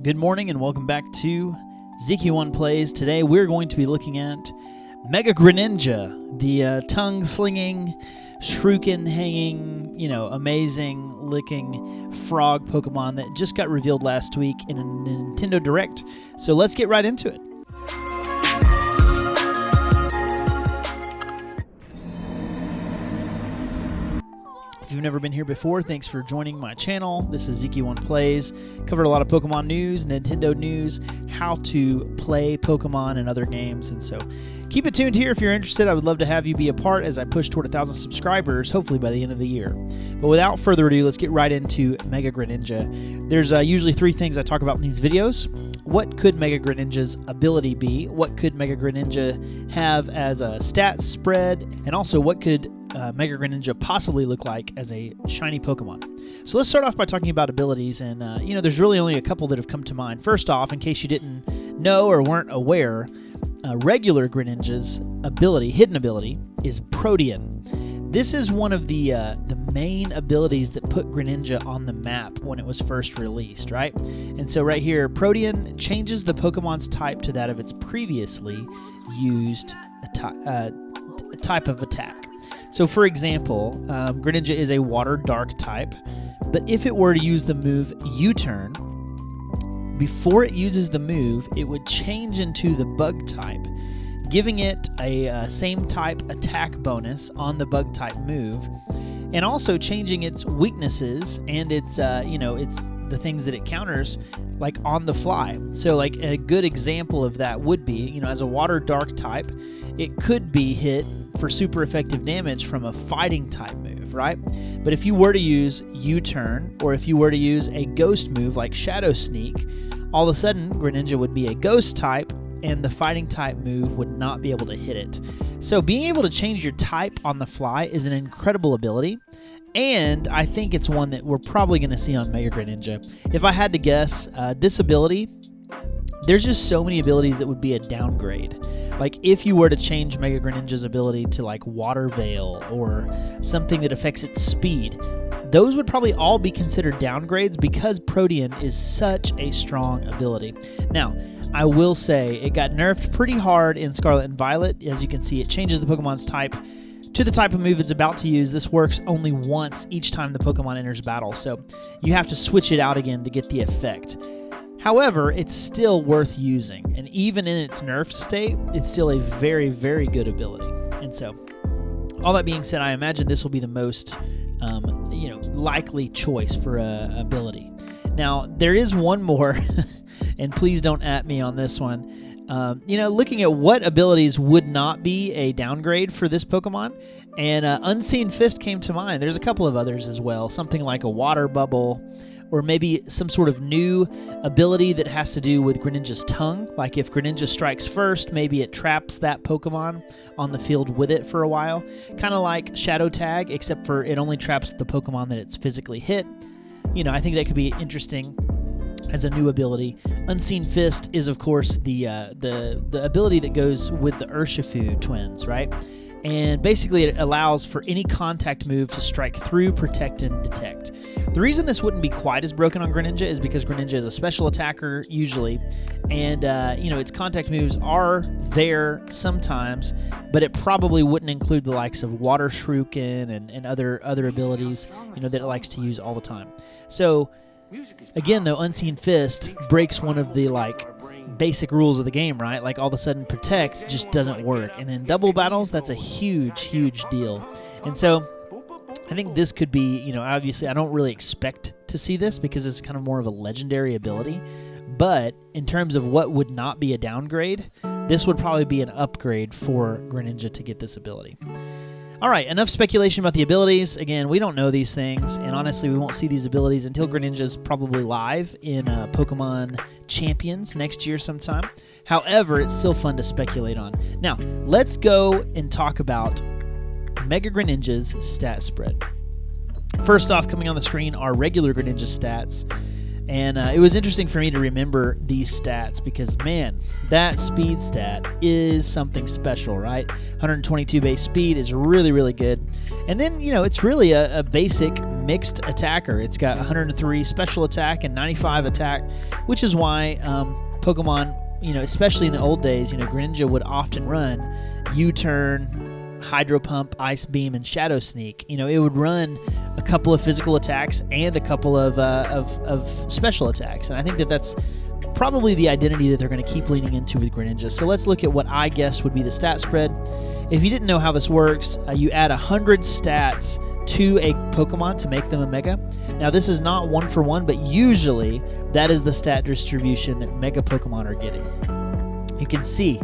Good morning and welcome back to ZQ1 Plays. Today we're going to be looking at Mega Greninja, the tongue-slinging, shrieking-hanging, amazing-looking frog Pokemon that just got revealed last week in a Nintendo Direct. So let's get right into it. If you've never been here before, thanks for joining my channel. This is ZQ1 Plays. Covered a lot of Pokemon news, Nintendo news, how to play Pokemon and other games. And so keep it tuned here if you're interested. I would love to have you be a part as I push toward 1,000 subscribers, hopefully by the end of the year. But without further ado, let's get right into Mega Greninja. There's usually three things I talk about in these videos. What could Mega Greninja's ability be? What could Mega Greninja have as a stat spread? And also, what could Mega Greninja possibly look like as a shiny Pokemon? So let's start off by talking about abilities, and there's really only a couple that have come to mind. First off, in case you didn't know or weren't aware, regular Greninja's ability, hidden ability, is Protean. This is one of the main abilities that put Greninja on the map when it was first released, right? And so right here, Protean changes the Pokemon's type to that of its previously used type of attack. So for example, Greninja is a water dark type, but if it were to use the move U-turn, before it uses the move, it would change into the bug type, giving it a same type attack bonus on the bug type move, and also changing its weaknesses and its it's the things that it counters like on the fly. So like a good example of that would be, as a water dark type, it could be hit for super effective damage from a fighting type move, right? But if you were to use U-turn, or if you were to use a ghost move like Shadow Sneak, all of a sudden Greninja would be a ghost type and the fighting type move would not be able to hit it. So being able to change your type on the fly is an incredible ability, and I think it's one that we're probably going to see on Mega Greninja. If I had to guess, this ability, there's just so many abilities that would be a downgrade. Like if you were to change Mega Greninja's ability to like Water Veil or something that affects its speed, those would probably all be considered downgrades because Protean is such a strong ability. Now, I will say it got nerfed pretty hard in Scarlet and Violet. As you can see, it changes the Pokemon's type to the type of move it's about to use. This works only once each time the Pokemon enters battle, so you have to switch it out again to get the effect. However, it's still worth using, and even in its nerfed state, it's still a very, very good ability. And so, all that being said, I imagine this will be the most likely choice for a ability. Now, there is one more, and please don't at me on this one. Looking at what abilities would not be a downgrade for this Pokemon, and Unseen Fist came to mind. There's a couple of others as well, something like a Water Bubble, or maybe some sort of new ability that has to do with Greninja's tongue. Like if Greninja strikes first, maybe it traps that Pokemon on the field with it for a while. Kind of like Shadow Tag, except for it only traps the Pokemon that it's physically hit. I think that could be interesting as a new ability. Unseen Fist is, of course, the ability that goes with the Urshifu twins, right? And basically it allows for any contact move to strike through, protect, and detect. The reason this wouldn't be quite as broken on Greninja is because Greninja is a special attacker usually, and its contact moves are there sometimes, but it probably wouldn't include the likes of Water Shuriken and other abilities that it likes to use all the time. So again, though, Unseen Fist breaks one of the basic rules of the game, right? Like all of a sudden Protect just doesn't work, and in double battles that's a huge deal. And so I think this could be, obviously I don't really expect to see this because it's kind of more of a legendary ability, but in terms of what would not be a downgrade, this would probably be an upgrade for Greninja to get this ability. Alright, enough speculation about the abilities. Again, we don't know these things, and honestly we won't see these abilities until Greninja's probably live in Pokemon Champions next year sometime. However, it's still fun to speculate on. Now, let's go and talk about Mega Greninja's stat spread. First off, coming on the screen are regular Greninja stats, and it was interesting for me to remember these stats because, man, that speed stat is something special, right? 122 base speed is really, really good. And then, it's really a basic mixed attacker. It's got 103 special attack and 95 attack, which is why Pokemon, especially in the old days, Greninja would often run U-turn, Hydro Pump, Ice Beam, and Shadow Sneak. It would run a couple of physical attacks and a couple of special attacks, and I think that's probably the identity that they're going to keep leaning into with Greninja. So let's look at what I guessed would be the stat spread. If you didn't know how this works, you add 100 stats to a Pokemon to make them a Mega. Now, this is not 1-for-1, but usually that is the stat distribution that Mega Pokemon are getting. You can see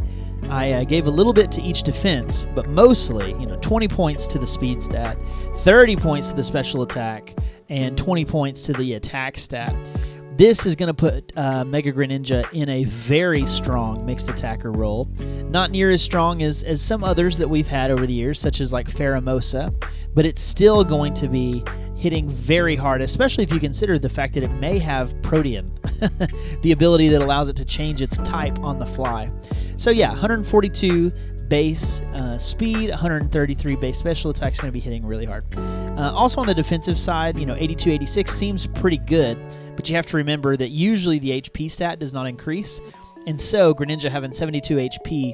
I gave a little bit to each defense, but mostly, 20 points to the speed stat, 30 points to the special attack, and 20 points to the attack stat. This is going to put Mega Greninja in a very strong mixed attacker role. Not near as strong as some others that we've had over the years, such as like Pheromosa, but it's still going to be hitting very hard, especially if you consider the fact that it may have Protean, the ability that allows it to change its type on the fly. So yeah, 142 base speed, 133 base special attack is going to be hitting really hard. Also on the defensive side, 82, 86 seems pretty good, but you have to remember that usually the HP stat does not increase, and so Greninja having 72 HP,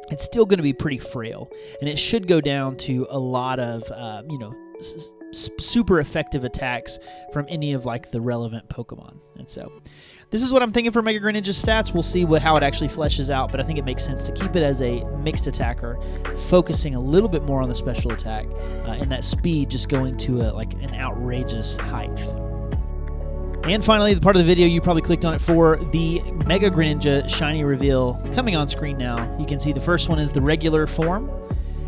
it's still going to be pretty frail, and it should go down to a lot of, super effective attacks from any of like the relevant Pokemon. And so this is what I'm thinking for Mega Greninja's stats. We'll see how it actually fleshes out, but I think it makes sense to keep it as a mixed attacker, focusing a little bit more on the special attack, and that speed just going to an outrageous height. And finally, the part of the video you probably clicked on it for, the Mega Greninja shiny reveal coming on screen now. You can see the first one is the regular form.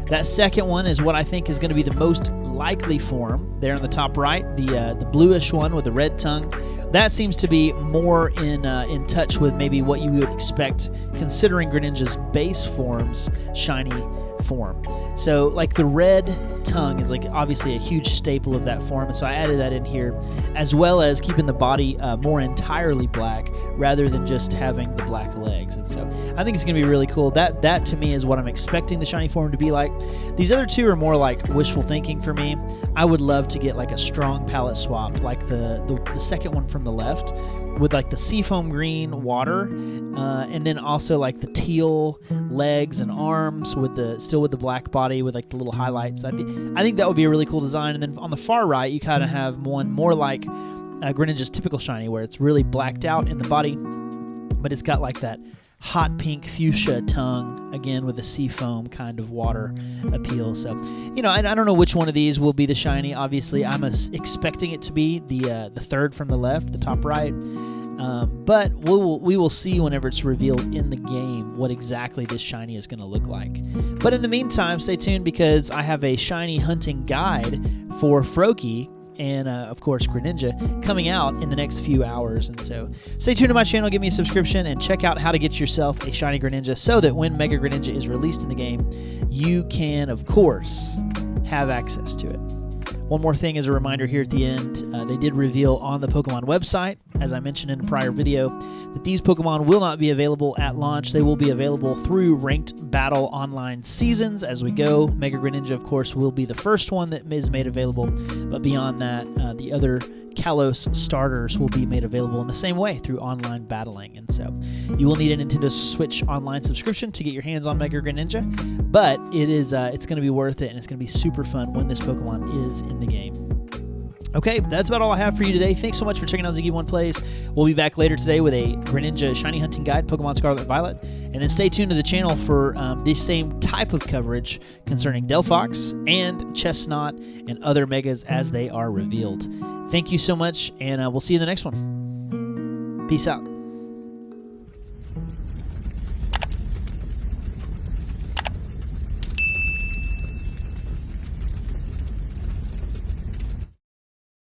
That second one is what I think is going to be the most likely form. There on the top right, the bluish one with the red tongue. That seems to be more in touch with maybe what you would expect, considering Greninja's base form's shiny form. So like the red tongue is like obviously a huge staple of that form, and so I added that in here, as well as keeping the body more entirely black rather than just having the black legs. And so I think it's going to be really cool. That to me is what I'm expecting the shiny form to be like. These other two are more like wishful thinking for me. I would love to get like a strong palette swap, like the second one from the left, with like the seafoam green water, and then also like the teal legs and arms with still with the black body with like the little highlights. I think that would be a really cool design. And then on the far right, you kind of have one more like Greninja's typical shiny, where it's really blacked out in the body, but it's got like that hot pink fuchsia tongue, again with the seafoam kind of water appeal. So, I don't know which one of these will be the shiny. Obviously, I'm expecting it to be the third from the left, the top right. But we will see whenever it's revealed in the game what exactly this shiny is going to look like. But in the meantime, stay tuned, because I have a shiny hunting guide for Froakie and, of course, Greninja coming out in the next few hours. And so stay tuned to my channel, give me a subscription, and check out how to get yourself a shiny Greninja so that when Mega Greninja is released in the game, you can, of course, have access to it. One more thing as a reminder here at the end, they did reveal on the Pokemon website, as I mentioned in a prior video, that these Pokemon will not be available at launch. They will be available through Ranked Battle Online seasons as we go. Mega Greninja, of course, will be the first one that is made available, but beyond that, the other Kalos starters will be made available in the same way through online battling. And so you will need a Nintendo Switch Online subscription to get your hands on Mega Greninja, but it's going to be worth it, and it's going to be super fun when this Pokemon is in the game. Okay, that's about all I have for you today. Thanks so much for checking out Ziggy1 Plays. We'll be back later today with a Greninja Shiny Hunting Guide, Pokemon Scarlet and Violet. And then stay tuned to the channel for this same type of coverage concerning Delphox and Chestnut and other Megas as they are revealed. Thank you so much, and we'll see you in the next one. Peace out.